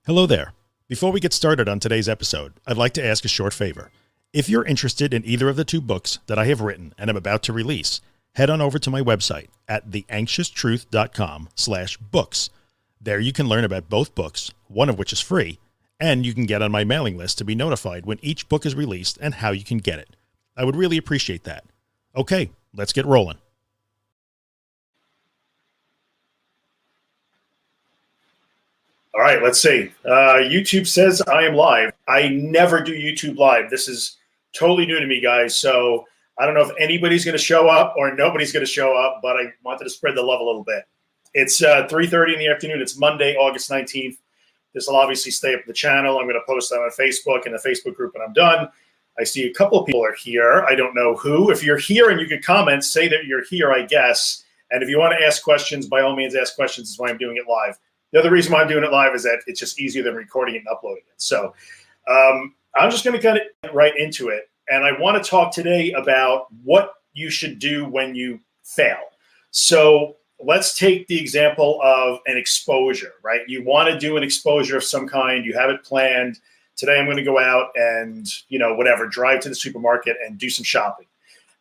Hello there. Before we get started on today's episode, I'd like to ask a short favor. If you're interested in either of the two books that I have written and am about to release, head on over to my website at theanxioustruth.com/books. There you can learn about both books, one of which is free, and you can get on my mailing list to be notified when each book is released and how you can get it. I would really appreciate that. Okay, let's get rolling. All right, let's see. YouTube says I am live. I never do YouTube live. This is totally new to me, guys. So I don't know if anybody's going to show up or nobody's going to show up, but I wanted to spread the love a little bit. It's 3:30 in the afternoon. It's Monday, August 19th. This will obviously stay up the channel. I'm going to post that on Facebook and the Facebook group when I'm done. I see a couple of people are here. I don't know who. If you're here and you can comment, say that you're here, I guess. And if you want to ask questions, by all means, ask questions. That's why I'm doing it live. The other reason why I'm doing it live is that it's just easier than recording it and uploading it. So I'm just going to kind of get right into it. And I want to talk today about what you should do when you fail. So let's take the example of an exposure, right? You want to do an exposure of some kind. You have it planned. Today I'm going to go out and, drive to the supermarket and do some shopping.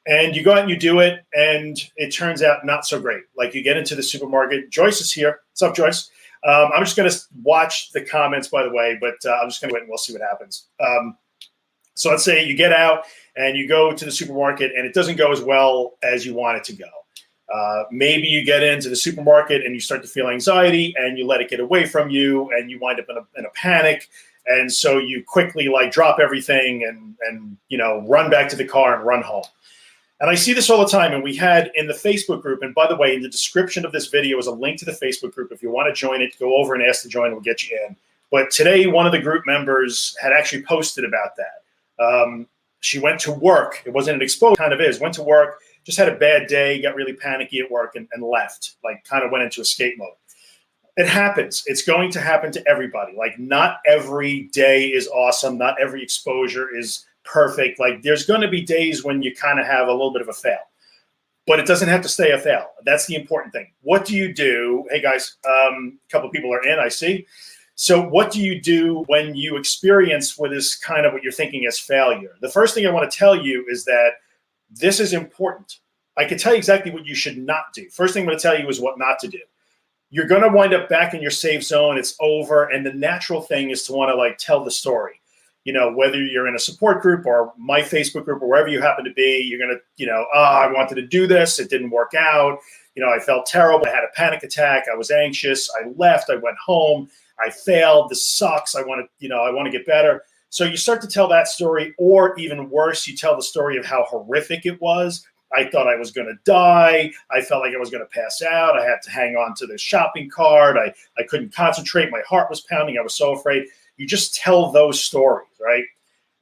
And you go out and you do it, and it turns out not so great. Like you get into the supermarket. Joyce is here. What's up, Joyce? I'm just going to watch the comments, by the way, but I'm just going to wait and we'll see what happens. So let's say you get out and you go to the supermarket and it doesn't go as well as you want it to go. Maybe you get into the supermarket and you start to feel anxiety and you let it get away from you and you wind up in a panic. And so you quickly drop everything and run back to the car and run home. And I see this all the time, and we had in the Facebook group, and by the way, in the description of this video is a link to the Facebook group. If you want to join it, go over and ask to join, and we'll get you in. But today, one of the group members had actually posted about that. She went to work. It wasn't an exposure, kind of is. Went to work, just had a bad day, got really panicky at work, and left, kind of went into escape mode. It happens. It's going to happen to everybody. Not every day is awesome. Not every exposure is perfect. There's going to be days when you kind of have a little bit of a fail, but it doesn't have to stay a fail. That's the important thing. What do you do? Hey guys, a couple of people are in, I see. So what do you do when you experience what is kind of what you're thinking as failure? The first thing I want to tell you is that this is important. I can tell you exactly what you should not do. First thing I'm going to tell you is what not to do. You're going to wind up back in your safe zone. It's over. And the natural thing is to want to tell the story. Whether you're in a support group or my Facebook group or wherever you happen to be, you're going to, I wanted to do this. It didn't work out. I felt terrible. I had a panic attack. I was anxious. I left. I went home. I failed. This sucks. I want to get better. So you start to tell that story, or even worse, you tell the story of how horrific it was. I thought I was going to die. I felt like I was going to pass out. I had to hang on to the shopping cart. I couldn't concentrate. My heart was pounding. I was so afraid. You just tell those stories, right?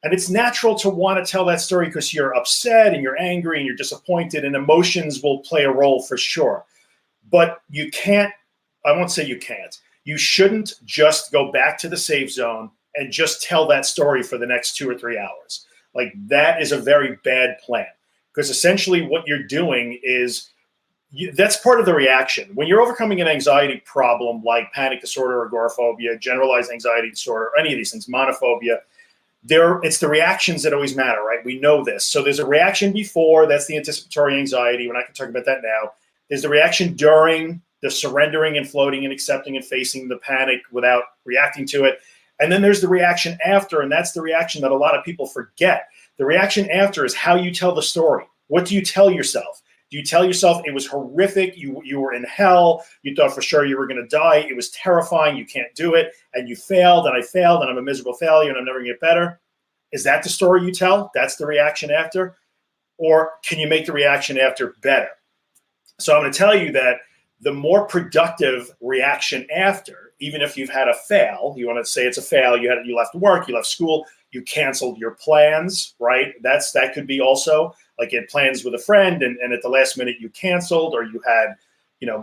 And it's natural to want to tell that story because you're upset and you're angry and you're disappointed, and emotions will play a role for sure. But you can't, I won't say you can't. You shouldn't just go back to the safe zone and just tell that story for the next 2 or 3 hours. That is a very bad plan, because essentially what you're doing is that's part of the reaction. When you're overcoming an anxiety problem like panic disorder, agoraphobia, generalized anxiety disorder, or any of these things, monophobia, it's the reactions that always matter, right? We know this. So there's a reaction before, that's the anticipatory anxiety. We're not going to talk about that now. There's the reaction during, the surrendering and floating and accepting and facing the panic without reacting to it. And then there's the reaction after, and that's the reaction that a lot of people forget. The reaction after is how you tell the story. What do you tell yourself? Do you tell yourself it was horrific, you were in hell, you thought for sure you were going to die, it was terrifying, you can't do it, and you failed, and I failed, and I'm a miserable failure, and I'm never going to get better? Is that the story you tell? That's the reaction after? Or can you make the reaction after better? So I'm going to tell you that the more productive reaction after, even if you've had a fail, you want to say it's a fail, you left work, you left school, you canceled your plans, right? That could be also you had plans with a friend and at the last minute you canceled, or you had,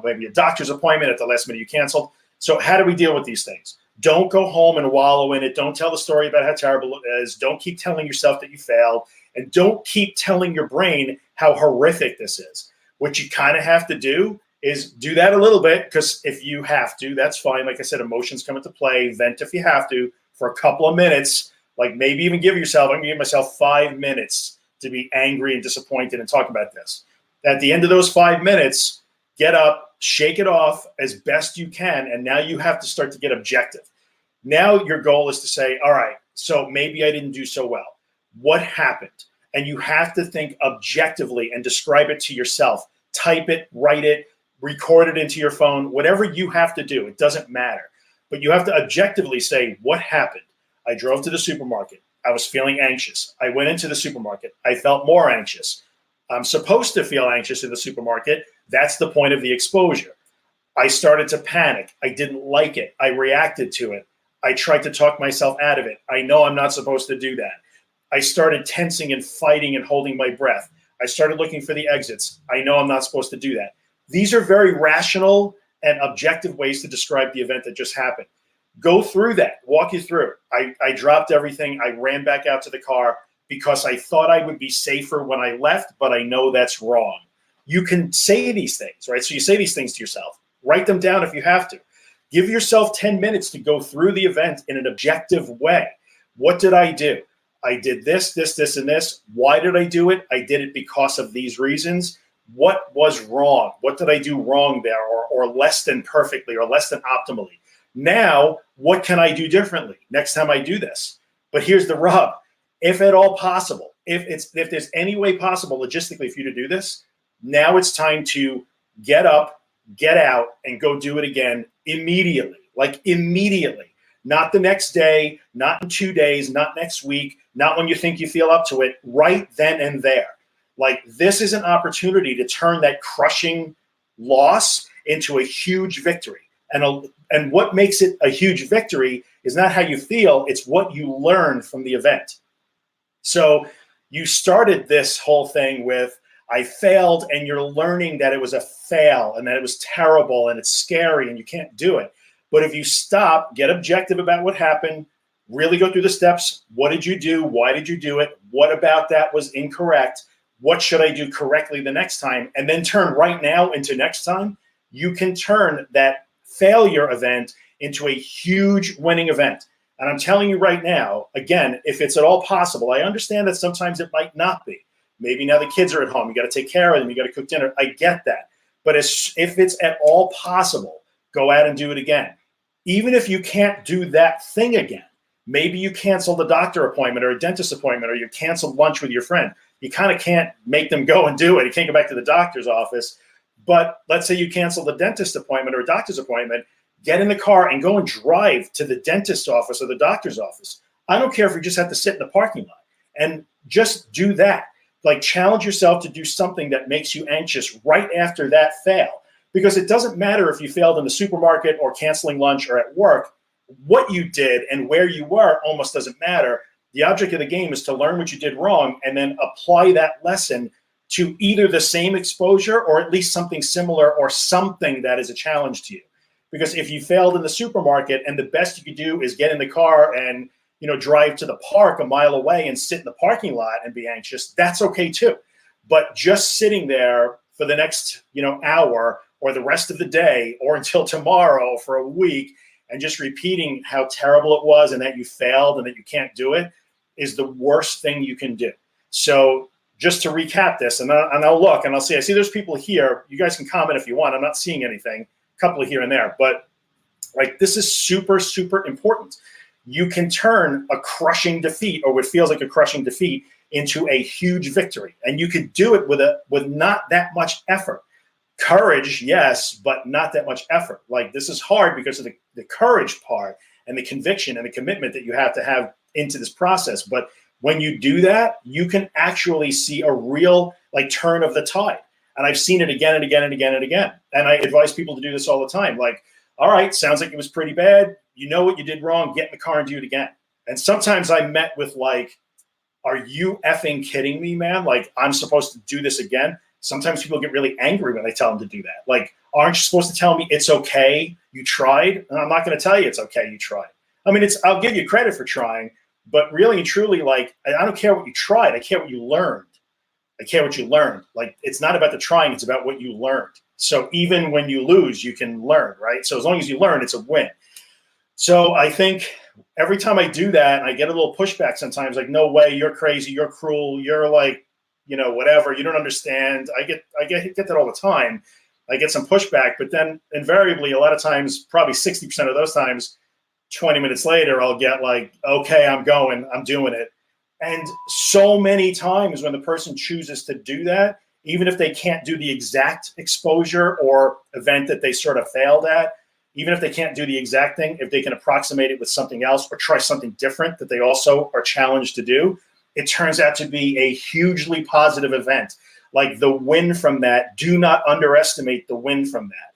maybe a doctor's appointment at the last minute you canceled. So how do we deal with these things? Don't go home and wallow in it. Don't tell the story about how terrible it is. Don't keep telling yourself that you failed, and don't keep telling your brain how horrific this is. What you kind of have to do is do that a little bit, because if you have to, that's fine. Like I said, emotions come into play. Vent if you have to for a couple of minutes. Like maybe even give yourself, I'm going to give myself 5 minutes to be angry and disappointed and talk about this. At the end of those 5 minutes, get up, shake it off as best you can, and now you have to start to get objective. Now your goal is to say, all right, so maybe I didn't do so well. What happened? And you have to think objectively and describe it to yourself. Type it, write it, record it into your phone, whatever you have to do. It doesn't matter. But you have to objectively say, what happened? I drove to the supermarket. I was feeling anxious. I went into the supermarket. I felt more anxious. I'm supposed to feel anxious in the supermarket. That's the point of the exposure. I started to panic. I didn't like it. I reacted to it. I tried to talk myself out of it. I know I'm not supposed to do that. I started tensing and fighting and holding my breath. I started looking for the exits. I know I'm not supposed to do that. These are very rational and objective ways to describe the event that just happened. Go through that, walk you through. I dropped everything. I ran back out to the car because I thought I would be safer when I left, but I know that's wrong. You can say these things, right? So you say these things to yourself. Write them down if you have to. Give yourself 10 minutes to go through the event in an objective way. What did I do? I did this, this, this, and this. Why did I do it? I did it because of these reasons. What was wrong? What did I do wrong there, or less than perfectly, or less than optimally? Now, what can I do differently next time I do this? But here's the rub. If at all possible, if there's any way possible logistically for you to do this, now it's time to get up, get out, and go do it again immediately. Like immediately. Not the next day, not in 2 days, not next week, not when you think you feel up to it, right then and there. Like this is an opportunity to turn that crushing loss into a huge victory. And what makes it a huge victory is not how you feel, it's what you learn from the event. So you started this whole thing with, I failed, and you're learning that it was a fail and that it was terrible and it's scary and you can't do it. But if you stop, get objective about what happened, really go through the steps. What did you do? Why did you do it? What about that was incorrect? What should I do correctly the next time? And then turn right now into next time. You can turn that failure event into a huge winning event. And I'm telling you right now, again, if it's at all possible, I understand that sometimes it might not be. Maybe now the kids are at home. You got to take care of them. You got to cook dinner. I get that. But if it's at all possible, go out and do it again. Even if you can't do that thing again, maybe you cancel the doctor appointment or a dentist appointment, or you cancel lunch with your friend. You kind of can't make them go and do it. You can't go back to the doctor's office. But let's say you cancel the dentist appointment or a doctor's appointment, get in the car and go and drive to the dentist's office or the doctor's office. I don't care if you just have to sit in the parking lot, and just do that. Like challenge yourself to do something that makes you anxious right after that fail. Because it doesn't matter if you failed in the supermarket or canceling lunch or at work. What you did and where you were almost doesn't matter. The object of the game is to learn what you did wrong and then apply that lesson to either the same exposure or at least something similar, or something that is a challenge to you. Because if you failed in the supermarket and the best you could do is get in the car and drive to the park a mile away and sit in the parking lot and be anxious, that's okay too. But just sitting there for the next hour or the rest of the day or until tomorrow for a week and just repeating how terrible it was and that you failed and that you can't do it is the worst thing you can do. So just to recap this, and I'll look and I'll see, I see there's people here. You guys can comment if you want. I'm not seeing anything, a couple of here and there, but like this is super, super important. You can turn a crushing defeat, or what feels like a crushing defeat, into a huge victory. And you can do it with not that much effort. Courage, yes, but not that much effort. Like this is hard because of the courage part and the conviction and the commitment that you have to have into this process. But when you do that, you can actually see a real turn of the tide. And I've seen it again and again and again and again. And I advise people to do this all the time. Like, all right, sounds like it was pretty bad. You know what you did wrong, get in the car and do it again. And sometimes I met with are you effing kidding me, man? Like, I'm supposed to do this again? Sometimes people get really angry when I tell them to do that. Like, aren't you supposed to tell me it's okay, you tried? And I'm not going to tell you it's okay, you tried. I mean, I'll give you credit for trying, but really and truly, I don't care what you tried. I care what you learned. I care what you learned. Like, it's not about the trying, it's about what you learned. So even when you lose, you can learn, right? So as long as you learn, it's a win. So I think every time I do that, I get a little pushback sometimes, like, no way, you're crazy, you're cruel, you're like, whatever, you don't understand. I get that all the time. I get some pushback, but then invariably, a lot of times, probably 60% of those times, 20 minutes later, I'll get like, okay, I'm doing it. And so many times when the person chooses to do that, even if they can't do the exact exposure or event that they sort of failed at, even if they can't do the exact thing, if they can approximate it with something else or try something different that they also are challenged to do, it turns out to be a hugely positive event. Like the win from that, do not underestimate the win from that.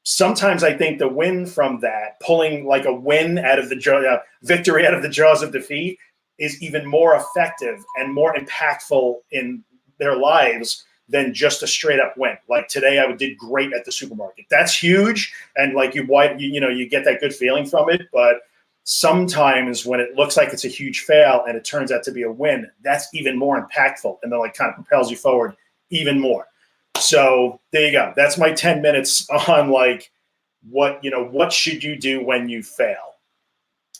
Sometimes I think the win from that, pulling like a win out of the victory out of the jaws of defeat, is even more effective and more impactful in their lives than just a straight up win. Like today, I did great at the supermarket. That's huge, and like you get that good feeling from it. But sometimes when it looks like it's a huge fail and it turns out to be a win, that's even more impactful, and then like kind of propels you forward even more. So there you go. That's my 10 minutes on like what should you do when you fail.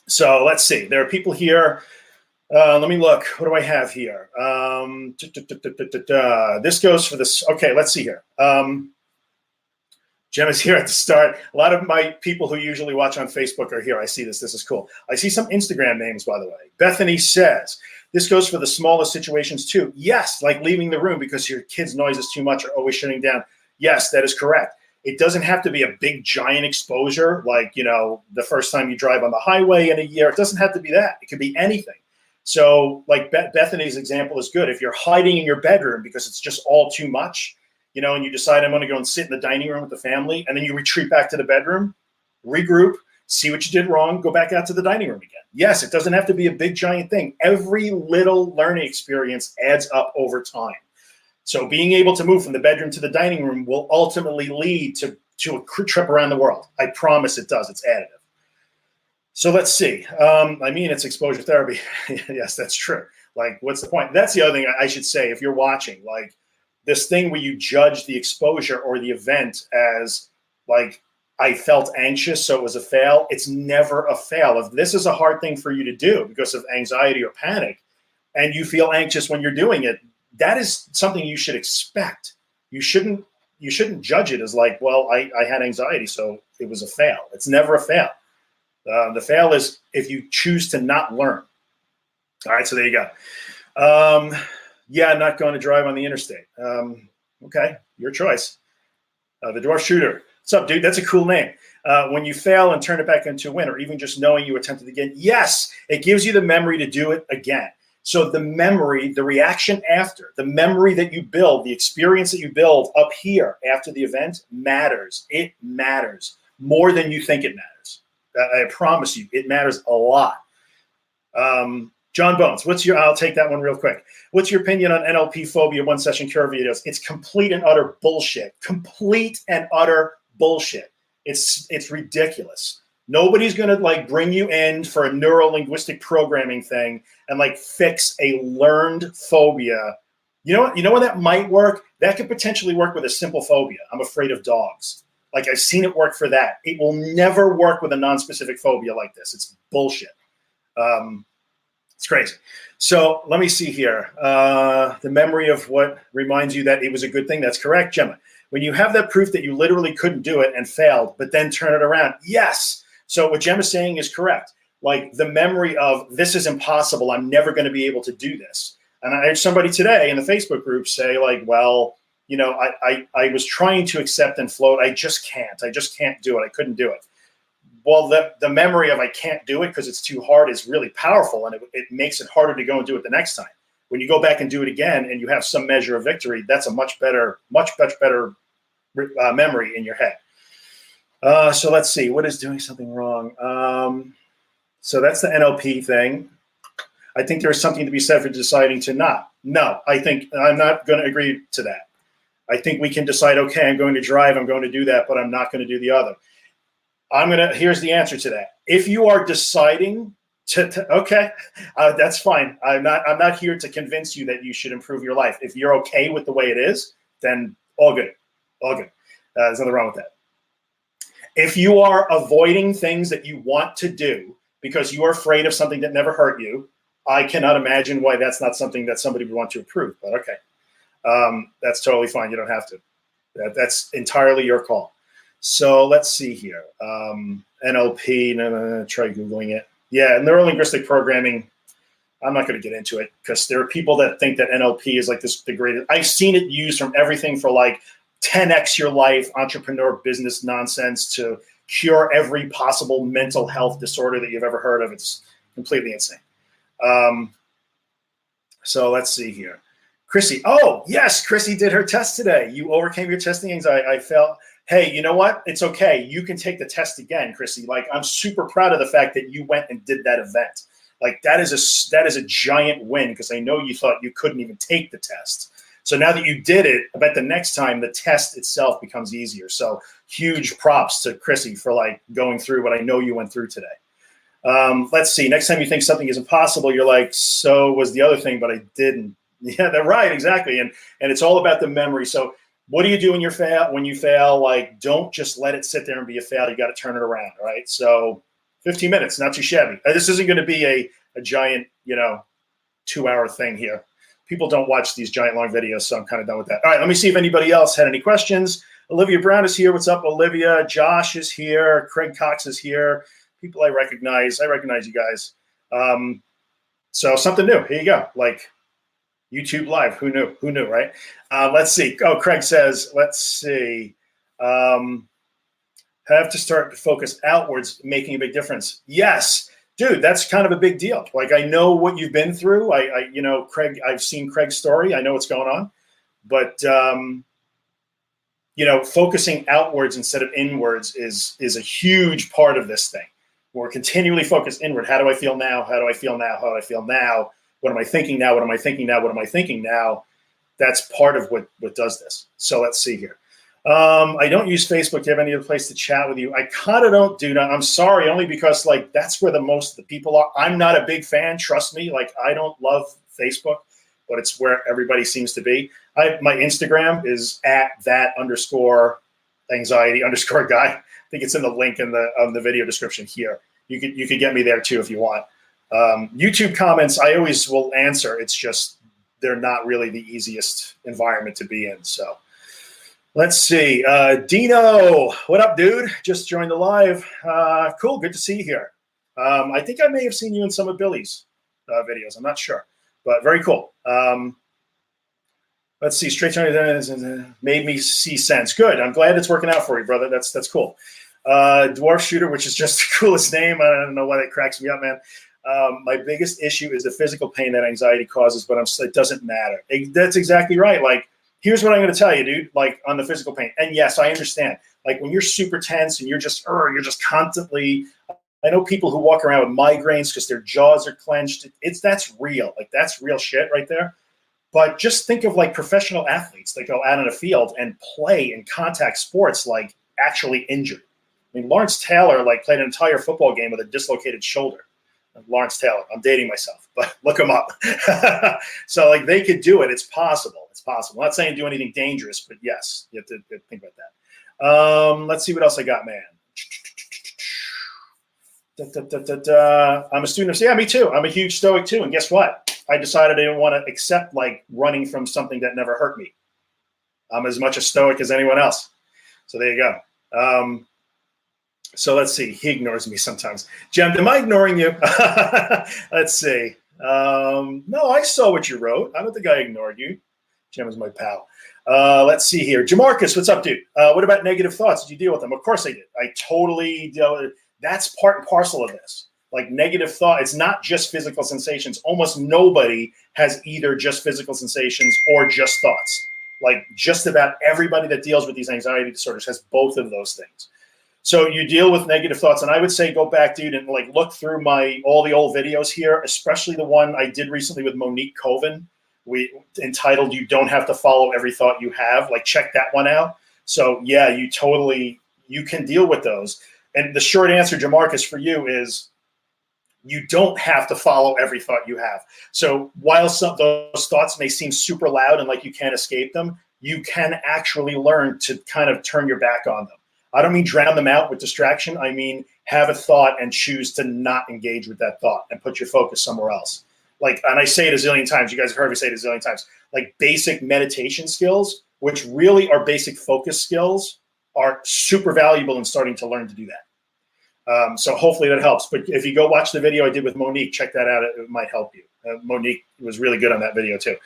So let's see. There are people here. Let me look. What do I have here? This goes for this. Okay, let's see here. Gemma's here at the start. A lot of my people who usually watch on Facebook are here. I see this. This is cool. I see some Instagram names, by the way. Bethany says, this goes for the smallest situations too. Yes, like leaving the room because your kid's noise is too much or always shutting down. Yes, that is correct. It doesn't have to be a big, giant exposure like, the first time you drive on the highway in a year. It doesn't have to be that. It could be anything. So like Bethany's example is good. If you're hiding in your bedroom because it's just all too much, and you decide I'm going to go and sit in the dining room with the family, and then you retreat back to the bedroom, regroup, see what you did wrong, go back out to the dining room again. Yes, it doesn't have to be a big, giant thing. Every little learning experience adds up over time. So being able to move from the bedroom to the dining room will ultimately lead to a trip around the world. I promise it does. It's additive. So let's see. It's exposure therapy. Yes, that's true. Like, what's the point? That's the other thing I should say. If you're watching, like this thing where you judge the exposure or the event as like, I felt anxious, so it was a fail. It's never a fail. If this is a hard thing for you to do because of anxiety or panic, and you feel anxious when you're doing it, that is something you should expect. You shouldn't judge it as like, well, I had anxiety, so it was a fail. It's never a fail. The fail is if you choose to not learn. All right, so there you go. Not going to drive on the interstate. Okay, your choice. The dwarf shooter. What's up, dude? That's a cool name. When you fail and turn it back into a win, or even just knowing you attempted again, yes, it gives you the memory to do it again. So the memory, the reaction after, the memory that you build, the experience that you build up here after the event matters. It matters more than you think it matters. I promise you, it matters a lot. John Bones, I'll take that one real quick. What's your opinion on NLP phobia one session cure videos? It's complete and utter bullshit. Complete and utter bullshit. It's ridiculous. Nobody's going to like bring you in for a neuro-linguistic programming thing and like fix a learned phobia. You know what that might work? That could potentially work with a simple phobia. I'm afraid of dogs. Like I've seen it work for that. It will never work with a non-specific phobia like this. It's bullshit. It's crazy. So let me see here. The memory of what reminds you that it was a good thing. That's correct, Gemma. When you have that proof that you literally couldn't do it and failed, but then turn it around. Yes. So what Gemma's saying is correct. Like the memory of this is impossible. I'm never going to be able to do this. And I had somebody today in the Facebook group say like, well, I was trying to accept and float. I just can't do it. I couldn't do it. Well, the memory of I can't do it because it's too hard is really powerful, and it makes it harder to go and do it the next time. When you go back and do it again and you have some measure of victory, that's a much better memory in your head. So let's see. What is doing something wrong? So that's the NLP thing. I think there's something to be said for deciding to not. No, I think I'm not going to agree to that. I think we can decide, okay, I'm going to drive, I'm going to do that, but I'm not going to do the other. Here's the answer to that. If you are deciding Okay, that's fine. I'm not here to convince you that you should improve your life. If you're okay with the way it is, then all good, all good. There's nothing wrong with that. If you are avoiding things that you want to do because you are afraid of something that never hurt you, I cannot imagine why that's not something that somebody would want to improve. But okay, that's totally fine. You don't have to. That's entirely your call. So let's see here. NLP. No, try googling it. Yeah, neurolinguistic programming. I'm not going to get into it because there are people that think that NLP is like the greatest. I've seen it used from everything for like 10x your life, entrepreneur business nonsense to cure every possible mental health disorder that you've ever heard of. It's completely insane. So let's see here. Chrissy. Oh, yes, Chrissy did her test today. You overcame your testing anxiety. I felt, hey, you know what? It's okay. You can take the test again, Chrissy. Like, I'm super proud of the fact that you went and did that event. Like, that is a giant win because I know you thought you couldn't even take the test. So now that you did it, I bet the next time the test itself becomes easier. So huge props to Chrissy for like going through what I know you went through today. Let's see. Next time you think something is impossible, you're like, so was the other thing, but I didn't. Yeah, they're right. Exactly. And it's all about the memory. So what do you do when you fail? Like, don't just let it sit there and be a fail. You got to turn it around. Right. So 15 minutes, not too shabby. This isn't going to be a giant, 2-hour thing here. People don't watch these giant long videos, so I'm kind of done with that. All right, let me see if anybody else had any questions. Olivia Brown is here. What's up, Olivia? Josh is here. Craig Cox is here. People I recognize. I recognize you guys. So something new. Here you go. Like YouTube Live. Who knew? Who knew, right? Let's see. Oh, Craig says, let's see. Have to start to focus outwards, making a big difference. Yes. Dude, that's kind of a big deal. Like, I know what you've been through. Craig, I've seen Craig's story. I know what's going on. But, focusing outwards instead of inwards is a huge part of this thing. We're continually focused inward. How do I feel now? How do I feel now? How do I feel now? What am I thinking now? What am I thinking now? What am I thinking now? That's part of what does this. So let's see here. I don't use Facebook. Do you have any other place to chat with you? I kind of don't do that. I'm sorry, only because like that's where the most of the people are. I'm not a big fan. Trust me. Like, I don't love Facebook, but it's where everybody seems to be. My Instagram is @that_anxiety_guy. I think it's in the link in the video description here. You could get me there too if you want. YouTube comments, I always will answer. It's just they're not really the easiest environment to be in. So. Let's see. Dino, what up, dude? Just joined the live. Cool. Good to see you here. I think I may have seen you in some of Billy's videos. I'm not sure, but very cool. Let's see. Straight to made me see sense. Good. I'm glad it's working out for you, brother. That's cool. Dwarf Shooter, which is just the coolest name. I don't know why that cracks me up, man. My biggest issue is the physical pain that anxiety causes, but it doesn't matter. That's exactly right. Like, here's what I'm going to tell you, dude, like on the physical pain. And yes, I understand. Like when you're super tense and you're just constantly, I know people who walk around with migraines because their jaws are clenched. That's real. Like that's real shit right there. But just think of like professional athletes that go out on a field and play in contact sports, like actually injured. I mean, Lawrence Taylor like played an entire football game with a dislocated shoulder. Lawrence Taylor. I'm dating myself, but look him up. So like they could do it. It's possible. It's possible. I'm not saying do anything dangerous, but yes, you have to think about that. Let's see what else I got, man. I'm a student of, yeah, me too. I'm a huge stoic too. And guess what? I decided I didn't want to accept like running from something that never hurt me. I'm as much a stoic as anyone else. So there you go. So let's see. He ignores me sometimes. Jem, am I ignoring you? Let's see. No, I saw what you wrote. I don't think I ignored you. Jem is my pal. Let's see here. Jamarcus, what's up, dude? What about negative thoughts? Did you deal with them? Of course I did. I totally dealt. That's part and parcel of this. Like negative thought, it's not just physical sensations. Almost nobody has either just physical sensations or just thoughts. Like just about everybody that deals with these anxiety disorders has both of those things. So you deal with negative thoughts, and I would say go back, dude, and like look through all the old videos here, especially the one I did recently with Monique Coven, entitled "You Don't Have to Follow Every Thought You Have." Like check that one out. So yeah, you can deal with those. And the short answer, Jamarcus, for you is You don't have to follow every thought you have. So while some of those thoughts may seem super loud and like you can't escape them, you can actually learn to kind of turn your back on them. I don't mean drown them out with distraction. I mean, have a thought and choose to not engage with that thought and put your focus somewhere else. Like, and I say it a zillion times, you guys have heard me say it a zillion times, like basic meditation skills, which really are basic focus skills, are super valuable in starting to learn to do that. So hopefully that helps. But if you go watch the video I did with Monique, check that out. It might help you. Monique was really good on that video too.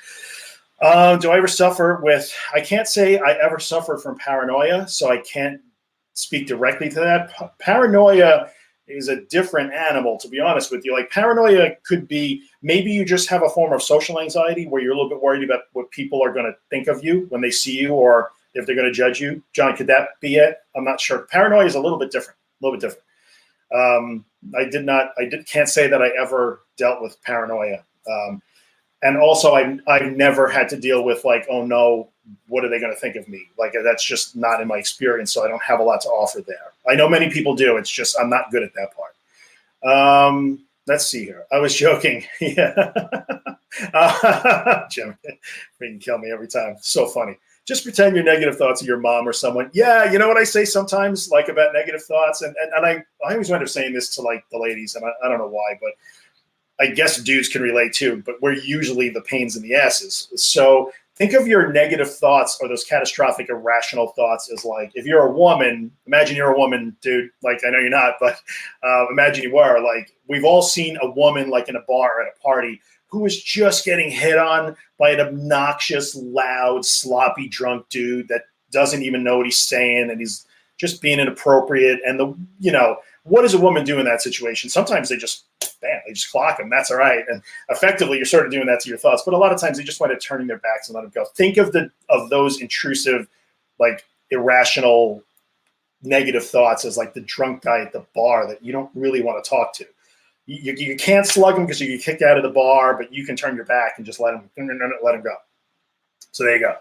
Do I ever suffer with, I can't say I ever suffered from paranoia, so I can't speak directly to that. Paranoia is a different animal, to be honest with you. Like paranoia could be, maybe you just have a form of social anxiety where you're a little bit worried about what people are going to think of you when they see you or if they're going to judge you. John, could that be it? I'm not sure. Paranoia is a little bit different, can't say that I ever dealt with paranoia. And also I've never had to deal with like, oh no, what are they going to think of me? Like that's just not in my experience. So I don't have a lot to offer there. I know many people do. It's just, I'm not good at that part. Let's see here. I was joking. Yeah. Jim, you can kill me every time. So funny. Just pretend your negative thoughts of your mom or someone. Yeah. You know what I say sometimes like about negative thoughts. And I always wind up saying this to like the ladies and I don't know why, but I guess dudes can relate too, but we're usually the pains in the asses. So think of your negative thoughts or those catastrophic irrational thoughts as like, if you're a woman, imagine you're a woman, dude, like I know you're not, but imagine you were. Like we've all seen a woman like in a bar at a party who is just getting hit on by an obnoxious, loud, sloppy, drunk dude that doesn't even know what he's saying and he's just being inappropriate. And what does a woman do in that situation? Sometimes they just clock them. That's all right. And effectively, you're sort of doing that to your thoughts. But a lot of times, they just wind up turning their backs and let them go. Think of those intrusive, like irrational, negative thoughts as like the drunk guy at the bar that you don't really want to talk to. You can't slug them because you get kicked out of the bar, but you can turn your back and just let them go. So there you go.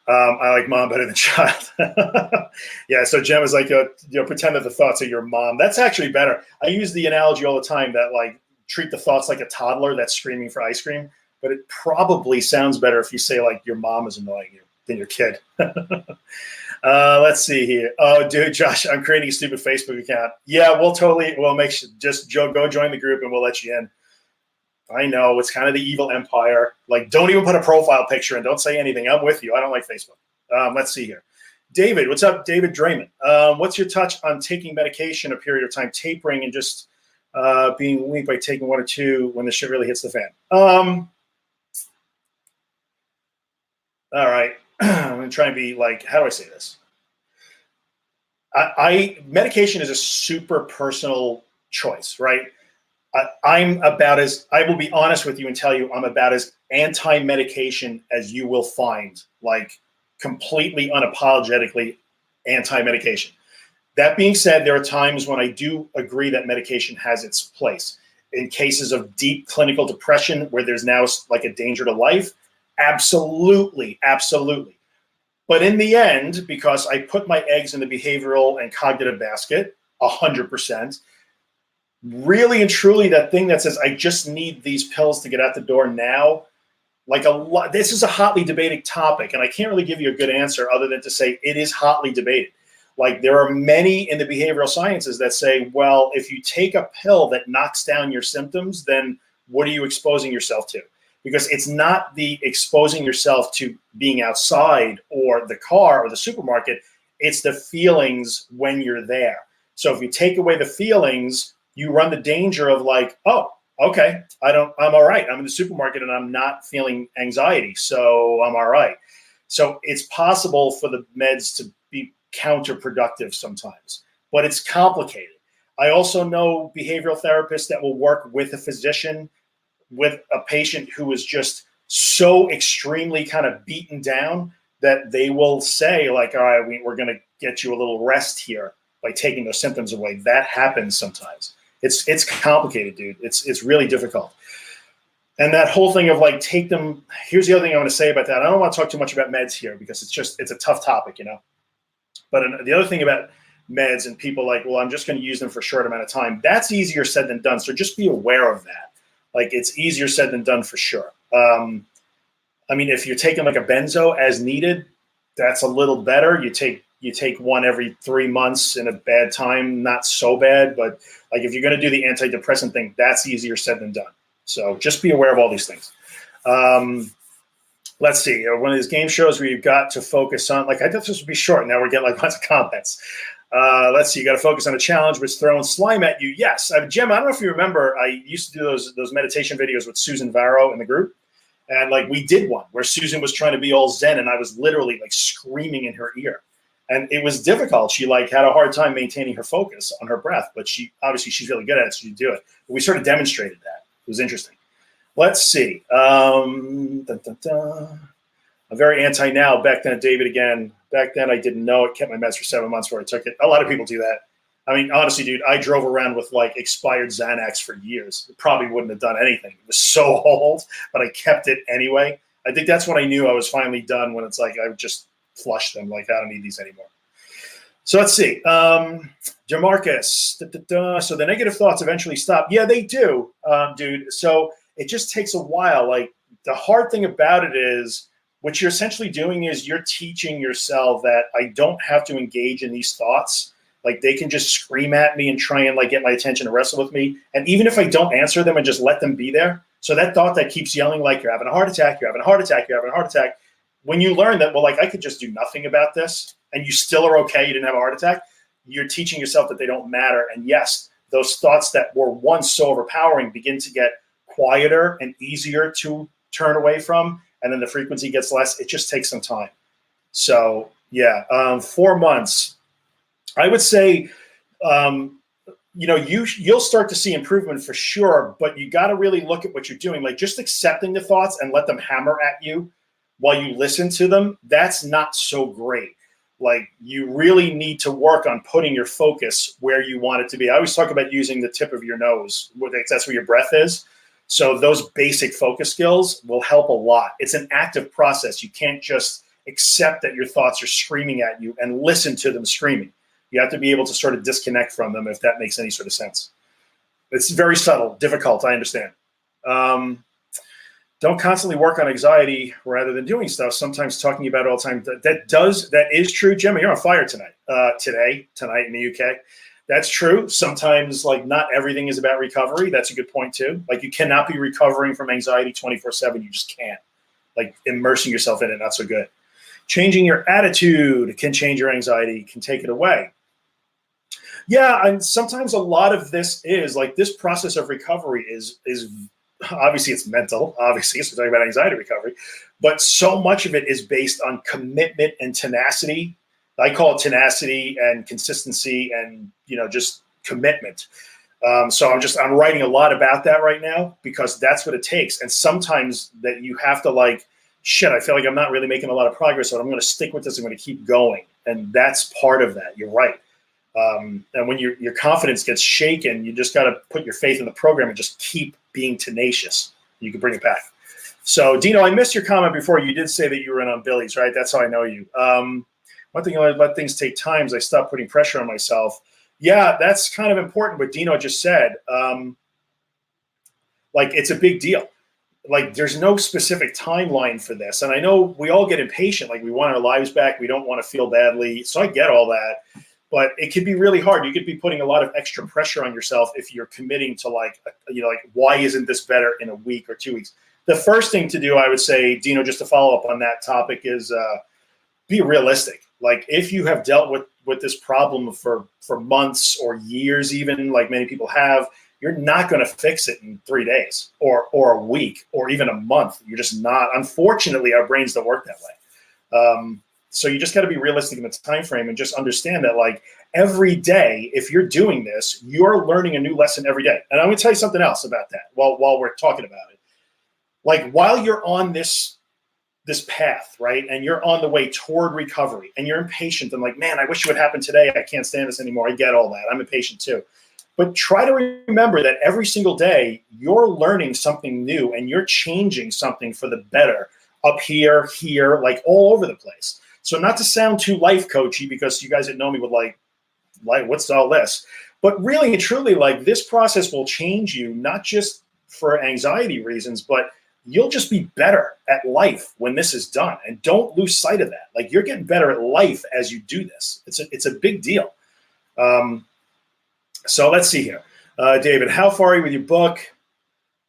I like mom better than child. Yeah, so Jem is like, pretend that the thoughts are your mom. That's actually better. I use the analogy all the time that like treat the thoughts like a toddler that's screaming for ice cream, but it probably sounds better if you say like your mom is annoying you than your kid. Let's see here. Oh, dude, Josh, I'm creating a stupid Facebook account. Yeah, we'll make sure, just go join the group and we'll let you in. I know it's kind of the evil empire. Like, don't even put a profile picture and don't say anything. I'm with you. I don't like Facebook. Let's see here. David, what's up? David Draymond. What's your touch on taking medication a period of time, tapering and just being weak by taking one or two when the shit really hits the fan? All right. I'm going to try and be like, how do I say this? Medication is a super personal choice, right? I will be honest with you and tell you I'm about as anti-medication as you will find, like completely unapologetically anti-medication. That being said, there are times when I do agree that medication has its place. In cases of deep clinical depression where there's now like a danger to life, absolutely, absolutely. But in the end, because I put my eggs in the behavioral and cognitive basket, 100%, really and truly that thing that says, I just need these pills to get out the door now, like this is a hotly debated topic, and I can't really give you a good answer other than to say it is hotly debated. Like there are many in the behavioral sciences that say, well, if you take a pill that knocks down your symptoms, then what are you exposing yourself to? Because it's not the exposing yourself to being outside or the car or the supermarket, it's the feelings when you're there. So if you take away the feelings, you run the danger of like, oh, okay, I'm all right. I'm in the supermarket and I'm not feeling anxiety, so I'm all right. So it's possible for the meds to be counterproductive sometimes, but it's complicated. I also know behavioral therapists that will work with a physician with a patient who is just so extremely kind of beaten down that they will say like, all right, we're going to get you a little rest here by taking those symptoms away. That happens sometimes. It's complicated, dude. It's really difficult. And that whole thing of like, take them. Here's the other thing I want to say about that. I don't want to talk too much about meds here because it's a tough topic, you know. But the other thing about meds and people like, well, I'm just going to use them for a short amount of time. That's easier said than done. So just be aware of that. Like, it's easier said than done for sure. I mean, if you're taking like a benzo as needed, that's a little better. You take one every 3 months in a bad time, not so bad. But like, if you're going to do the antidepressant thing, that's easier said than done. So just be aware of all these things. Let's see. One of these game shows where you've got to focus on, like, I thought this would be short. Now we're getting like lots of comments. Let's see. You got to focus on a challenge which throwing slime at you. Yes. Jim, I don't know if you remember, I used to do those meditation videos with Susan Varro in the group. And like, we did one where Susan was trying to be all Zen and I was literally like screaming in her ear. And it was difficult. She like had a hard time maintaining her focus on her breath, but she's really good at it, so you do it. But we sort of demonstrated that. It was interesting. Let's see. I'm very anti now. Back then, David, again, back then I didn't know it. Kept my meds for 7 months before I took it. A lot of people do that. I mean, honestly, dude, I drove around with like expired Xanax for years. It probably wouldn't have done anything. It was so old, but I kept it anyway. I think that's when I knew I was finally done, when it's like I would just flush them. Like, I don't need these anymore. So let's see. Jamarcus. So the negative thoughts eventually stop. Yeah, they do, dude. So it just takes a while. Like, the hard thing about it is what you're essentially doing is you're teaching yourself that I don't have to engage in these thoughts. Like, they can just scream at me and try and like get my attention and wrestle with me. And even if I don't answer them and just let them be there. So that thought that keeps yelling, like, you're having a heart attack, you're having a heart attack, you're having a heart attack. When you learn that, well, like, I could just do nothing about this and you still are okay, you didn't have a heart attack, you're teaching yourself that they don't matter. And yes, those thoughts that were once so overpowering begin to get quieter and easier to turn away from. And then the frequency gets less. It just takes some time. So yeah, 4 months. I would say, you'll start to see improvement for sure, but you got to really look at what you're doing. Like, just accepting the thoughts and let them hammer at you while you listen to them, that's not so great. Like, you really need to work on putting your focus where you want it to be. I always talk about using the tip of your nose. That's where your breath is. So those basic focus skills will help a lot. It's an active process. You can't just accept that your thoughts are screaming at you and listen to them screaming. You have to be able to sort of disconnect from them, if that makes any sort of sense. It's very subtle, difficult, I understand. Don't constantly work on anxiety rather than doing stuff. Sometimes talking about it all the time. That is true, Jim. You're on fire tonight in the UK. That's true. Sometimes, like, not everything is about recovery. That's a good point too. Like, you cannot be recovering from anxiety 24/7. You just can't. Like, immersing yourself in it, not so good. Changing your attitude can change your anxiety, can take it away. Yeah, and sometimes a lot of this is like, this process of recovery is obviously it's mental, obviously, so we're talking about anxiety recovery, but so much of it is based on commitment and tenacity. I call it tenacity and consistency and, just commitment. So I'm writing a lot about that right now, because that's what it takes. And sometimes that you have to, like, shit, I feel like I'm not really making a lot of progress, so I'm going to stick with this. I'm going to keep going. And that's part of that. You're right. And when your confidence gets shaken, you just got to put your faith in the program and just keep being tenacious. You can bring it back. So, Dino, I missed your comment before. You did say that you were in on Billy's, right? That's how I know you. One thing I let things take time is I stopped putting pressure on myself. Yeah, that's kind of important what Dino just said. Like, it's a big deal. Like, there's no specific timeline for this. And I know we all get impatient. Like, we want our lives back. We don't want to feel badly. So I get all that. But it could be really hard. You could be putting a lot of extra pressure on yourself if you're committing to, like, why isn't this better in a week or 2 weeks? The first thing to do, I would say, Dino, just to follow up on that topic, is be realistic. Like, if you have dealt with this problem for months or years, even, like many people have, you're not going to fix it in 3 days or a week or even a month. You're just not. Unfortunately, our brains don't work that way. So you just got to be realistic in the time frame and just understand that, like, every day, if you're doing this, you're learning a new lesson every day. And I'm going to tell you something else about that while we're talking about it. Like, while you're on this path, right, and you're on the way toward recovery, and you're impatient and like, man, I wish it would happen today. I can't stand this anymore. I get all that. I'm impatient too. But try to remember that every single day you're learning something new and you're changing something for the better up here, like all over the place. So not to sound too life coachy, because you guys that know me would like like, what's all this? But really and truly, like, this process will change you, not just for anxiety reasons, but you'll just be better at life when this is done. And don't lose sight of that. Like, you're getting better at life as you do this. It's a big deal. So let's see here. David, how far are you with your book?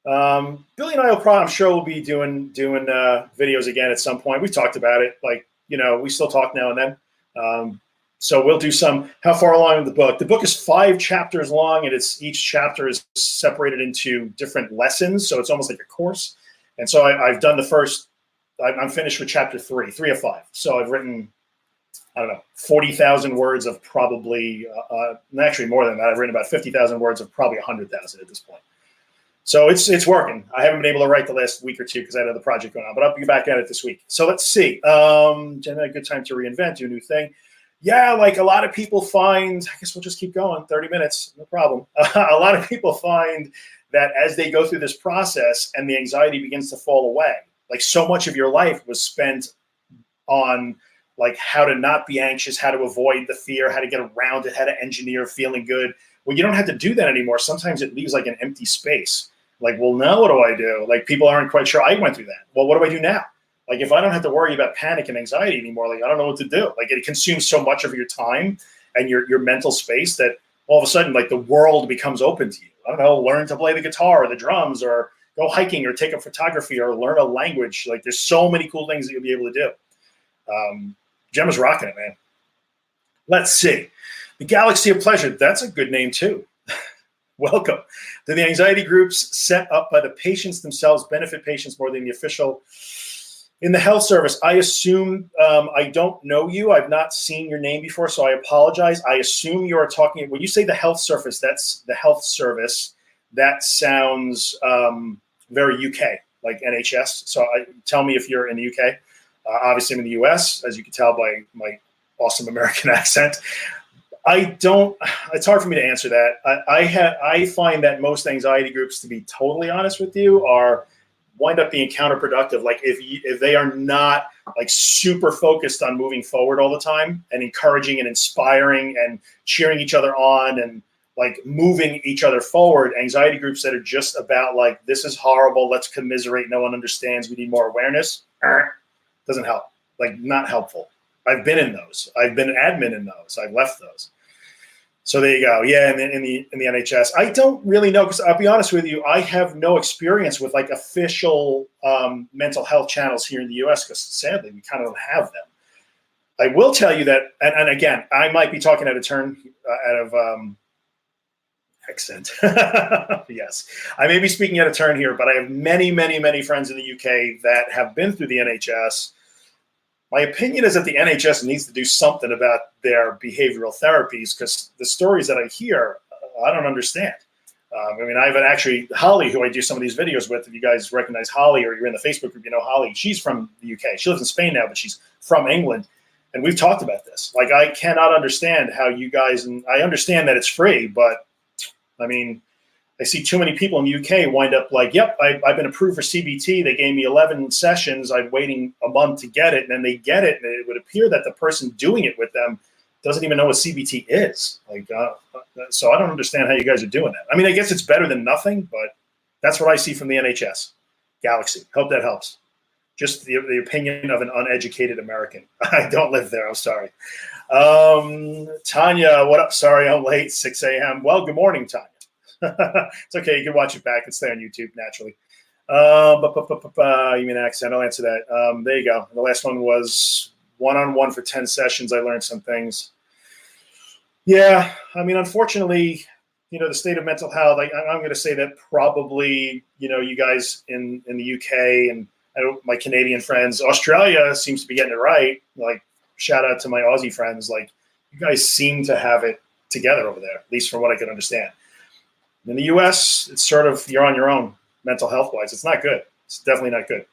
Billy and I will probably, I'm sure we'll be doing videos again at some point. We've talked about it. Like, we still talk now and then. So we'll do some. How far along in the book? The book is 5 chapters long, and each chapter is separated into different lessons. So it's almost like a course. And so I've done the first. I'm finished with chapter 3 of 5. So I've written, I don't know, 40,000 words of probably, actually more than that. I've written about 50,000 words of probably 100,000 at this point. So it's working. I haven't been able to write the last week or two because I had another project going on, but I'll be back at it this week. So let's see. Jen, a good time to reinvent, do a new thing. Yeah, like a lot of people find, I guess we'll just keep going, 30 minutes, no problem. A lot of people find that as they go through this process and the anxiety begins to fall away, like so much of your life was spent on like how to not be anxious, how to avoid the fear, how to get around it, how to engineer feeling good. Well, you don't have to do that anymore. Sometimes it leaves like an empty space. Like, well, now what do I do? Like, people aren't quite sure. I went through that. Well, what do I do now? Like, if I don't have to worry about panic and anxiety anymore, like, I don't know what to do. Like, it consumes so much of your time and your mental space that all of a sudden, like, the world becomes open to you. I don't know, learn to play the guitar or the drums or go hiking or take up photography or learn a language. Like, there's so many cool things that you'll be able to do. Gemma's rocking it, man. Let's see. The Galaxy of Pleasure. That's a good name, too. Welcome. Do the anxiety groups set up by the patients themselves benefit patients more than the official in the health service? I assume, I don't know you. I've not seen your name before, so I apologize. I assume you are talking, when you say the health service, that's the health service. That sounds very UK, like NHS. So tell me if you're in the UK. Obviously, I'm in the US, as you can tell by my awesome American accent. It's hard for me to answer that. I find that most anxiety groups, to be totally honest with you, wind up being counterproductive. Like, if they are not like super focused on moving forward all the time and encouraging and inspiring and cheering each other on and like moving each other forward, anxiety groups that are just about like, this is horrible, let's commiserate, no one understands, we need more awareness, doesn't help. Like, not helpful. I've been in those. I've been an admin in those. I've left those. So there you go. Yeah, in the NHS, I don't really know, because I'll be honest with you, I have no experience with like official mental health channels here in the US, because sadly we kind of don't have them. I will tell you that, and again, I might be talking out of turn, out of accent. Yes, I may be speaking out of turn here, but I have many, many, many friends in the UK that have been through the NHS. My opinion is that the NHS needs to do something about their behavioral therapies, because the stories that I hear, I don't understand. I mean, I've actually, Holly, who I do some of these videos with, if you guys recognize Holly or you're in the Facebook group, you know Holly. She's from the UK. She lives in Spain now, but she's from England. And we've talked about this. Like, I cannot understand how you guys, and I understand that it's free, but I mean, I see too many people in the UK wind up like, yep, I've been approved for CBT. They gave me 11 sessions. I'm waiting a month to get it. And then they get it. And it would appear that the person doing it with them doesn't even know what CBT is. Like, so I don't understand how you guys are doing that. I mean, I guess it's better than nothing, but that's what I see from the NHS. Galaxy. Hope that helps. Just the opinion of an uneducated American. I don't live there. I'm sorry. Tanya, what up? Sorry, I'm late, 6 a.m. Well, good morning, Tanya. It's okay. You can watch it back and stay on YouTube naturally. You mean accent? I'll answer that. There you go. The last one was one-on-one for 10 sessions. I learned some things. Yeah. I mean, unfortunately, the state of mental health, I'm going to say that probably, you guys in the UK and my Canadian friends, Australia seems to be getting it right. Like, shout out to my Aussie friends. Like, you guys seem to have it together over there, at least from what I can understand. In the US, it's sort of, you're on your own mental health wise. It's not good. It's definitely not good.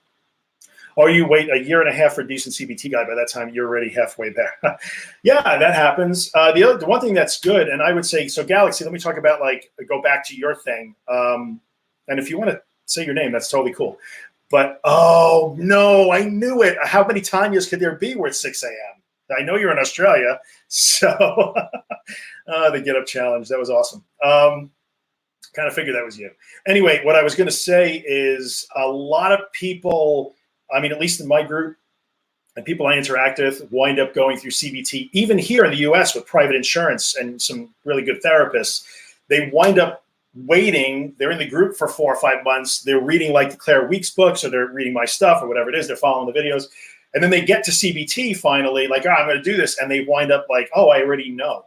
Or you wait a year and a half for a decent CBT guy. By that time, you're already halfway there. Yeah, that happens. The one thing that's good, and I would say, so Galaxy, let me talk about, like, go back to your thing. And if you want to say your name, that's totally cool. But, oh, no, I knew it. How many Tanyas could there be where it's 6 a.m.? I know you're in Australia. So the Get Up Challenge, that was awesome. Kind of figured that was you. Anyway, what I was going to say is a lot of people, I mean, at least in my group, and people I interact with wind up going through CBT, even here in the US with private insurance and some really good therapists. They wind up waiting. They're in the group for 4 or 5 months. They're reading like the Claire Weeks books, or they're reading my stuff or whatever it is. They're following the videos. And then they get to CBT finally, like, oh, I'm going to do this. And they wind up like, oh, I already know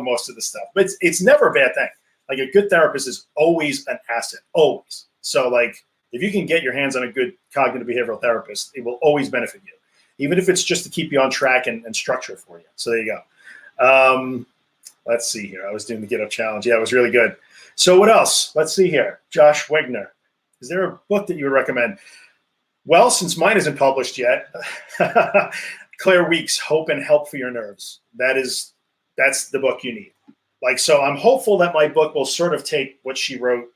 most of the stuff. But it's never a bad thing. Like, a good therapist is always an asset, always. So like, if you can get your hands on a good cognitive behavioral therapist, it will always benefit you, even if it's just to keep you on track and structure for you. So there you go. Let's see here. I was doing the Get Up Challenge. Yeah, it was really good. So what else? Let's see here. Josh Wegner. Is there a book that you would recommend? Well, since mine isn't published yet, Claire Weeks, Hope and Help for Your Nerves. That's the book you need. Like, so I'm hopeful that my book will sort of take what she wrote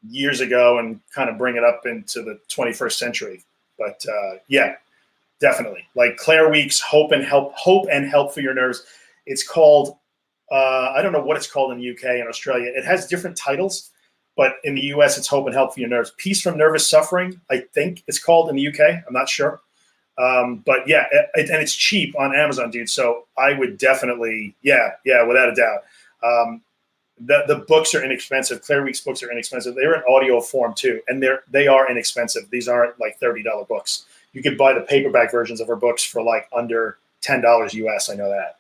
years ago and kind of bring it up into the 21st century. But yeah, definitely. Like, Claire Weeks, Hope and Help for Your Nerves. It's called, I don't know what it's called in the UK and Australia. It has different titles, but in the US, it's Hope and Help for Your Nerves. Peace from Nervous Suffering, I think it's called in the UK. I'm not sure. But yeah, and it's cheap on Amazon, dude. So I would definitely, yeah, without a doubt. The books are inexpensive. Claire Weeks' books are inexpensive. They're in audio form too, and they are inexpensive. These aren't like $30 books. You could buy the paperback versions of her books for like under $10 US. I know that.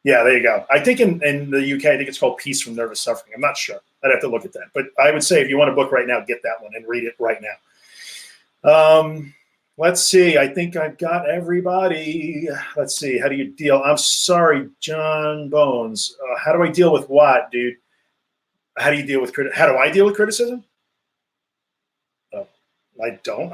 Yeah, there you go. I think in the UK, I think it's called Peace from Nervous Suffering. I'm not sure. I'd have to look at that. But I would say if you want a book right now, get that one and read it right now. Let's see. I think I've got everybody. Let's see. How do you deal? I'm sorry, John Bones. How do I deal with what, dude? How do you deal with criticism? How do I deal with criticism? Oh, I don't.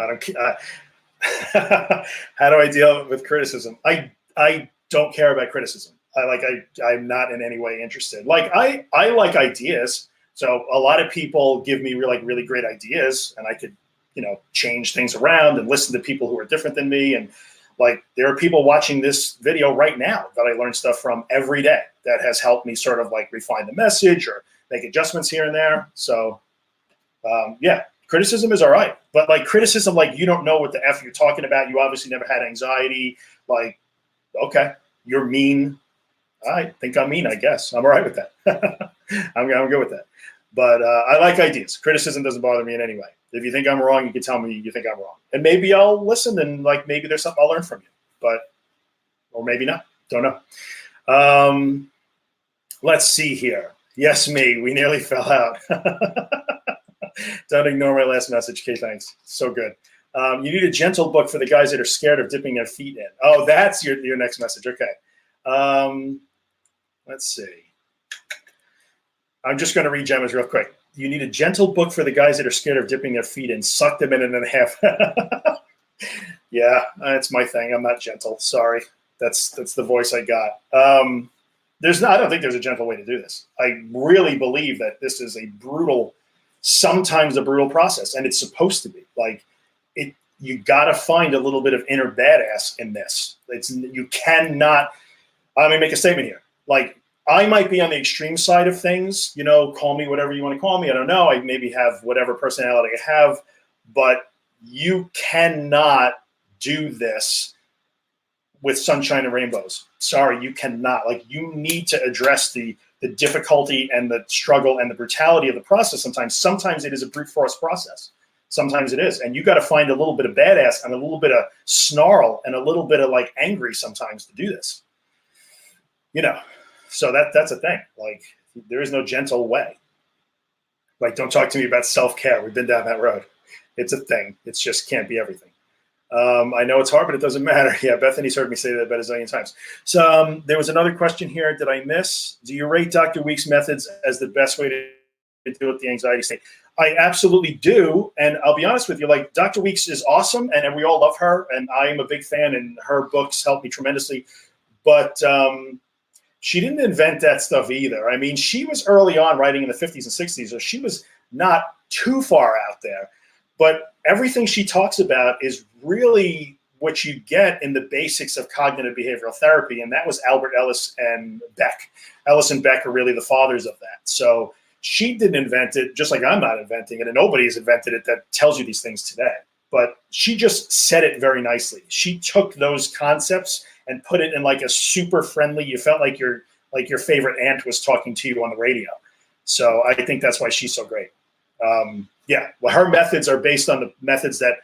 How do I deal with criticism? I don't care about criticism. I'm not in any way interested. Like, I like ideas. So a lot of people give me really great ideas, and I could, change things around and listen to people who are different than me. And like, there are people watching this video right now that I learn stuff from every day that has helped me sort of like refine the message or make adjustments here and there. So yeah, criticism is all right. But like, criticism, like, you don't know what the F you're talking about. You obviously never had anxiety. Like, okay, you're mean. I think I'm mean, I guess. I'm all right with that. I'm good with that. But I like ideas. Criticism doesn't bother me in any way. If you think I'm wrong, you can tell me you think I'm wrong. And maybe I'll listen, and like, maybe there's something I'll learn from you. Or maybe not. Don't know. Let's see here. Yes, me. We nearly fell out. Don't ignore my last message. Okay, thanks. So good. You need a gentle book for the guys that are scared of dipping their feet in. Oh, that's your next message. Okay. Let's see. I'm just going to read Gemma's real quick. You need a gentle book for the guys that are scared of dipping their feet in. Suck them in and a half. Yeah, that's my thing. I'm not gentle. Sorry. That's the voice I got. I don't think there's a gentle way to do this. I really believe that this is sometimes a brutal process, and it's supposed to be. Like, you got to find a little bit of inner badass in this. You cannot. Let me make a statement here. Like, I might be on the extreme side of things, call me whatever you want to call me. I don't know. I maybe have whatever personality I have, but you cannot do this with sunshine and rainbows. Sorry, you cannot. Like, you need to address the difficulty and the struggle and the brutality of the process sometimes. Sometimes it is a brute force process. Sometimes it is. And you got to find a little bit of badass and a little bit of snarl and a little bit of like angry sometimes to do this. So that's a thing. Like, there is no gentle way. Like, don't talk to me about self-care. We've been down that road. It's a thing. It's just can't be everything. I know it's hard, but it doesn't matter. Yeah, Bethany's heard me say that about a zillion times. So there was another question here. Did I miss? Do you rate Dr. Weeks' methods as the best way to deal with the anxiety state? I absolutely do. And I'll be honest with you, like, Dr. Weeks is awesome, and we all love her, and I am a big fan, and her books helped me tremendously. But she didn't invent that stuff either. I mean, she was early on writing in the 50s and 60s, so she was not too far out there. But everything she talks about is really what you get in the basics of cognitive behavioral therapy, and that was Albert Ellis and Beck. Ellis and Beck are really the fathers of that. So she didn't invent it, just like I'm not inventing it, and nobody has invented it that tells you these things today. But she just said it very nicely. She took those concepts and put it in like a super friendly, you felt like your favorite aunt was talking to you on the radio. So I think that's why she's so great. Yeah, well, her methods are based on the methods that,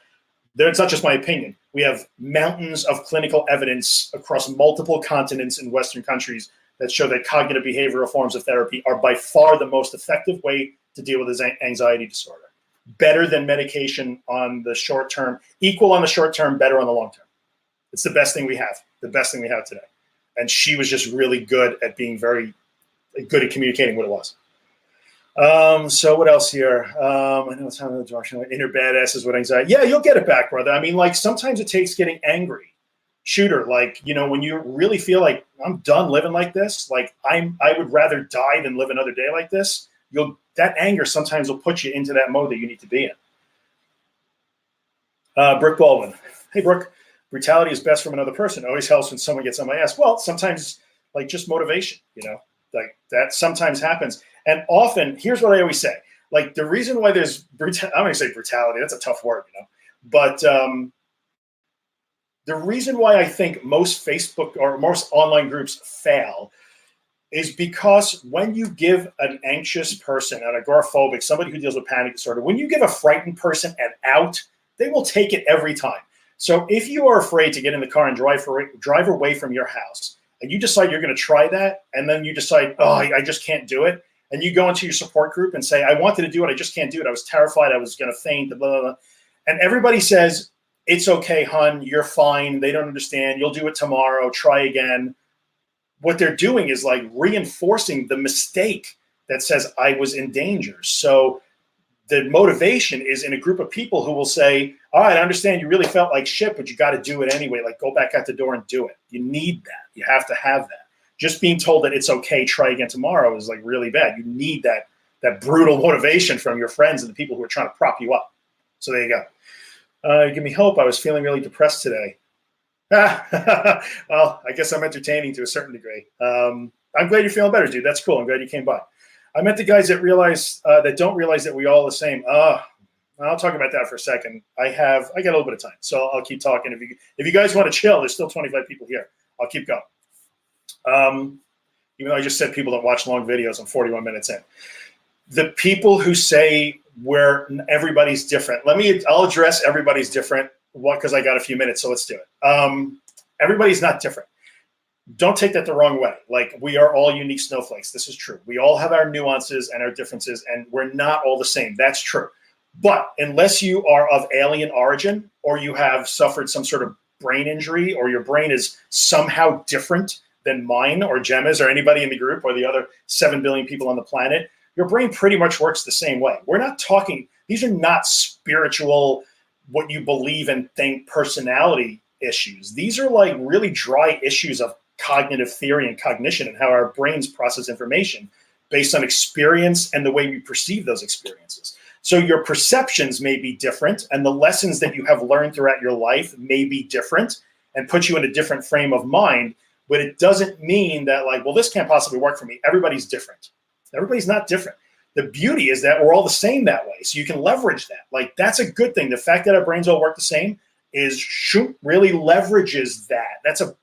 it's not just my opinion. We have mountains of clinical evidence across multiple continents in Western countries that show that cognitive behavioral forms of therapy are by far the most effective way to deal with this anxiety disorder. Better than medication on the short term, equal on the short term, better on the long term. It's the best thing we have, today. And she was just really good at being very good at communicating what it was. So what else here? I know it's time to Josh. Inner badass is what anxiety. Yeah, you'll get it back, brother. I mean, like sometimes it takes getting angry. Shooter, like, you know, when you really feel like I'm done living like this, like I would rather die than live another day like this. That anger sometimes will put you into that mode that you need to be in. Brooke Baldwin. Hey, Brooke. Brutality is best from another person. Always helps when someone gets on my ass. Well, sometimes like just motivation, you know, like that sometimes happens. And often, here's what I always say. Like the reason why there's I'm going to say brutality. That's a tough word, you know. But the reason why I think most Facebook or most online groups fail is because when you give an anxious person, an agoraphobic, somebody who deals with panic disorder, when you give a frightened person an out, they will take it every time. So if you are afraid to get in the car and drive away from your house, and you decide you're going to try that, and then you decide, oh, I just can't do it, and you go into your support group and say, I wanted to do it, I just can't do it. I was terrified, I was going to faint, blah, blah, blah. And everybody says, it's okay, hun, you're fine, they don't understand, you'll do it tomorrow, try again. What they're doing is like reinforcing the mistake that says I was in danger. So the motivation is in a group of people who will say, all right, I understand you really felt like shit, but you got to do it anyway. Like go back out the door and do it. You need that. You have to have that. Just being told that it's okay, try again tomorrow is like really bad. You need that brutal motivation from your friends and the people who are trying to prop you up. So there you go. Give me hope. I was feeling really depressed today. Well, I guess I'm entertaining to a certain degree. I'm glad you're feeling better, dude. That's cool. I'm glad you came by. I met the guys that don't realize that we all the same. I'll talk about that for a second. I got a little bit of time, so I'll keep talking. If you guys want to chill, there's still 25 people here. I'll keep going. Even though I just said people don't watch long videos, I'm 41 minutes in. The people who say everybody's different. I'll address everybody's different. Because I got a few minutes, so let's do it. Everybody's not different. Don't take that the wrong way. Like we are all unique snowflakes. This is true. We all have our nuances and our differences, and we're not all the same. That's true. But unless you are of alien origin or you have suffered some sort of brain injury or your brain is somehow different than mine or Gemma's or anybody in the group or the other 7 billion people on the planet, your brain pretty much works the same way. We're not talking, these are not spiritual, what you believe and think personality issues. These are like really dry issues of cognitive theory and cognition and how our brains process information based on experience and the way we perceive those experiences. So your perceptions may be different and the lessons that you have learned throughout your life may be different and put you in a different frame of mind, but it doesn't mean that like, well, this can't possibly work for me. Everybody's different. Everybody's not different. The beauty is that we're all the same that way. So you can leverage that. Like that's a good thing. The fact that our brains all work the same really leverages that. It's a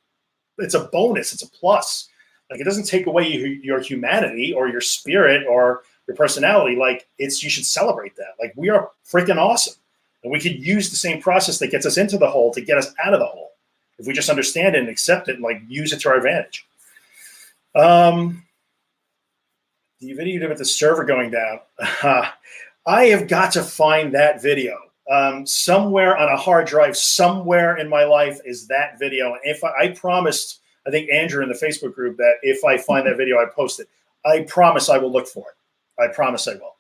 bonus. It's a plus. Like it doesn't take away your humanity or your spirit or your personality. Like you should celebrate that. Like we are freaking awesome. And we could use the same process that gets us into the hole to get us out of the hole. If we just understand it and accept it and like use it to our advantage. The video you did with the server going down. I have got to find that video. Somewhere on a hard drive, somewhere in my life is that video. And if I promised, I think Andrew in the Facebook group that if I find that video, I post it. I promise I will look for it. I promise I will.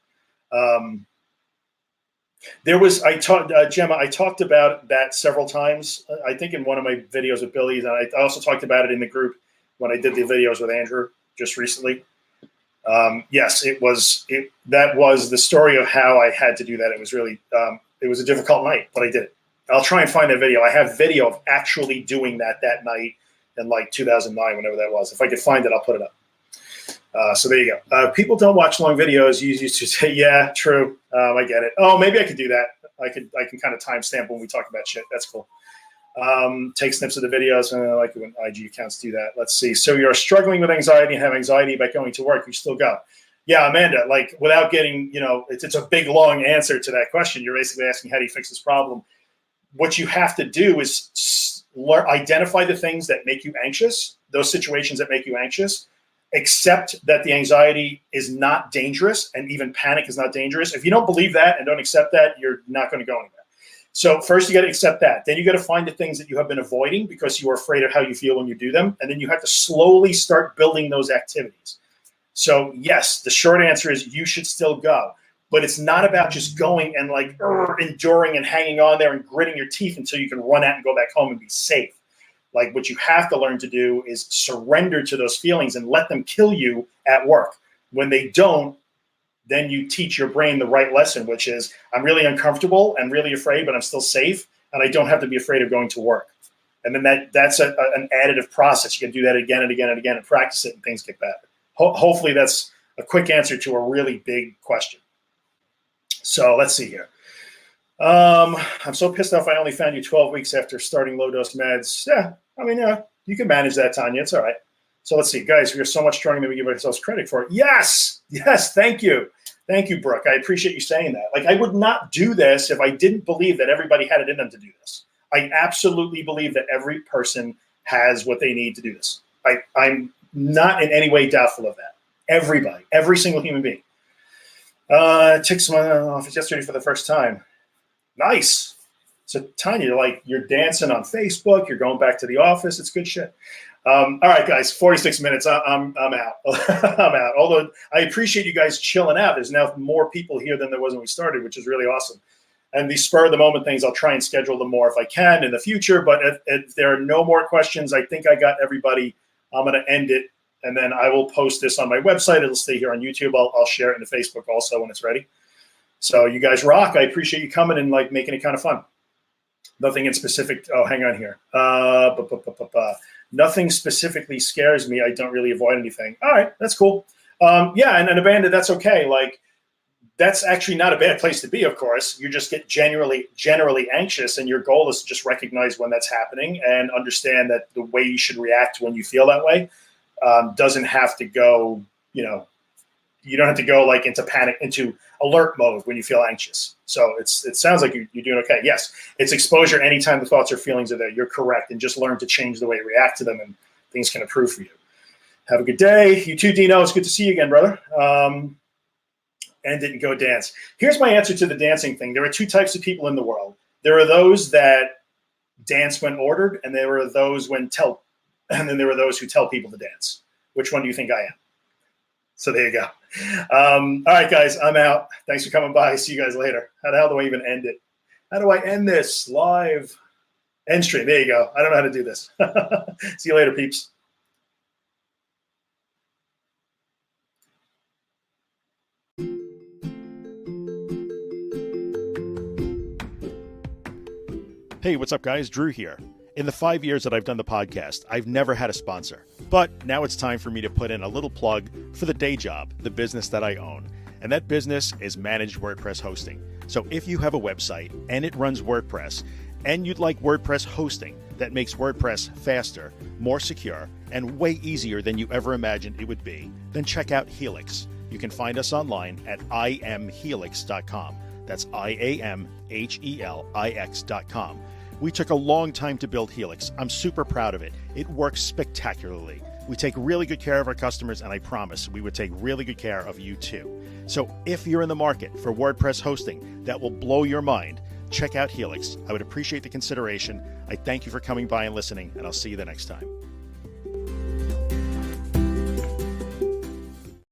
Gemma, I talked about that several times. I think in one of my videos with Billy, and I also talked about it in the group when I did the videos with Andrew just recently. Yes, that was the story of how I had to do that. It was really, it was a difficult night, but I did it. I'll try and find that video. I have video of actually doing that night in like 2009, whenever that was. If I could find it, I'll put it up. So there you go. People don't watch long videos. You used to say, yeah, true. I get it. Oh, maybe I could do that. I can kind of timestamp when we talk about shit. That's cool. Take snips of the videos. And I like it when IG accounts do that. Let's see. So you're struggling with anxiety and have anxiety about going to work. You still go. Yeah, Amanda, like without getting, it's a big, long answer to that question. You're basically asking, how do you fix this problem? What you have to do is identify the things that make you anxious, those situations that make you anxious, accept that the anxiety is not dangerous and even panic is not dangerous. If you don't believe that and don't accept that, you're not going to go anywhere. So first you got to accept that. Then you got to find the things that you have been avoiding because you are afraid of how you feel when you do them. And then you have to slowly start building those activities. So yes, the short answer is you should still go, but it's not about just going and like enduring and hanging on there and gritting your teeth until you can run out and go back home and be safe. Like what you have to learn to do is surrender to those feelings and let them kill you at work. When they don't, then you teach your brain the right lesson, which is I'm really uncomfortable and really afraid, but I'm still safe. And I don't have to be afraid of going to work. And then that's an additive process. You can do that again and again and again and practice it and things get better. Hopefully that's a quick answer to a really big question. So let's see here. I'm so pissed off I only found you 12 weeks after starting low-dose meds. Yeah, I mean, you can manage that, Tanya. It's all right. So let's see. Guys, we are so much stronger than we give ourselves credit for. Yes, thank you. Thank you, Brooke. I appreciate you saying that. Like, I would not do this if I didn't believe that everybody had it in them to do this. I absolutely believe that every person has what they need to do this. I'm not in any way doubtful of that. Everybody, every single human being. Took someone out of the office yesterday for the first time. Nice. So Tanya, you're dancing on Facebook. You're going back to the office. It's good shit. All right, guys, 46 minutes. I'm out. I'm out. Although I appreciate you guys chilling out. There's now more people here than there was when we started, which is really awesome. And these spur of the moment things, I'll try and schedule them more if I can in the future. But if there are no more questions, I think I got everybody. I'm going to end it. And then I will post this on my website. It'll stay here on YouTube. I'll share it in the Facebook also when it's ready. So you guys rock. I appreciate you coming and making it kind of fun. Nothing in specific. Oh, hang on here. Nothing specifically scares me. I don't really avoid anything. All right, that's cool. Yeah, and Amanda, that's okay. That's actually not a bad place to be, of course. You just get generally anxious, and your goal is to just recognize when that's happening and understand that the way you should react when you feel that way doesn't have to go, you don't have to go into panic, into alert mode when you feel anxious. So it sounds like you're doing okay. Yes, it's exposure anytime the thoughts or feelings are there. You're correct. And just learn to change the way you react to them and things can improve for you. Have a good day. You too, Dino. It's good to see you again, brother. And didn't go dance. Here's my answer to the dancing thing. There are two types of people in the world. There are those that dance when ordered, and there are those and then there are those who tell people to dance. Which one do you think I am? So there you go. All right, guys, I'm out. Thanks for coming by. See you guys later. How the hell do I even end it? How do I end this? Live end stream. There you go. I don't know how to do this. See you later, peeps. Hey, what's up, guys? Drew here. In the 5 years that I've done the podcast, I've never had a sponsor. But now it's time for me to put in a little plug for the day job, the business that I own. And that business is managed WordPress hosting. So if you have a website and it runs WordPress, and you'd like WordPress hosting that makes WordPress faster, more secure, and way easier than you ever imagined it would be, then check out Helix. You can find us online at imhelix.com. That's IAMHELIX.com. We took a long time to build Helix. I'm super proud of it. It works spectacularly. We take really good care of our customers, and I promise we would take really good care of you too. So if you're in the market for WordPress hosting that will blow your mind, check out Helix. I would appreciate the consideration. I thank you for coming by and listening, and I'll see you the next time.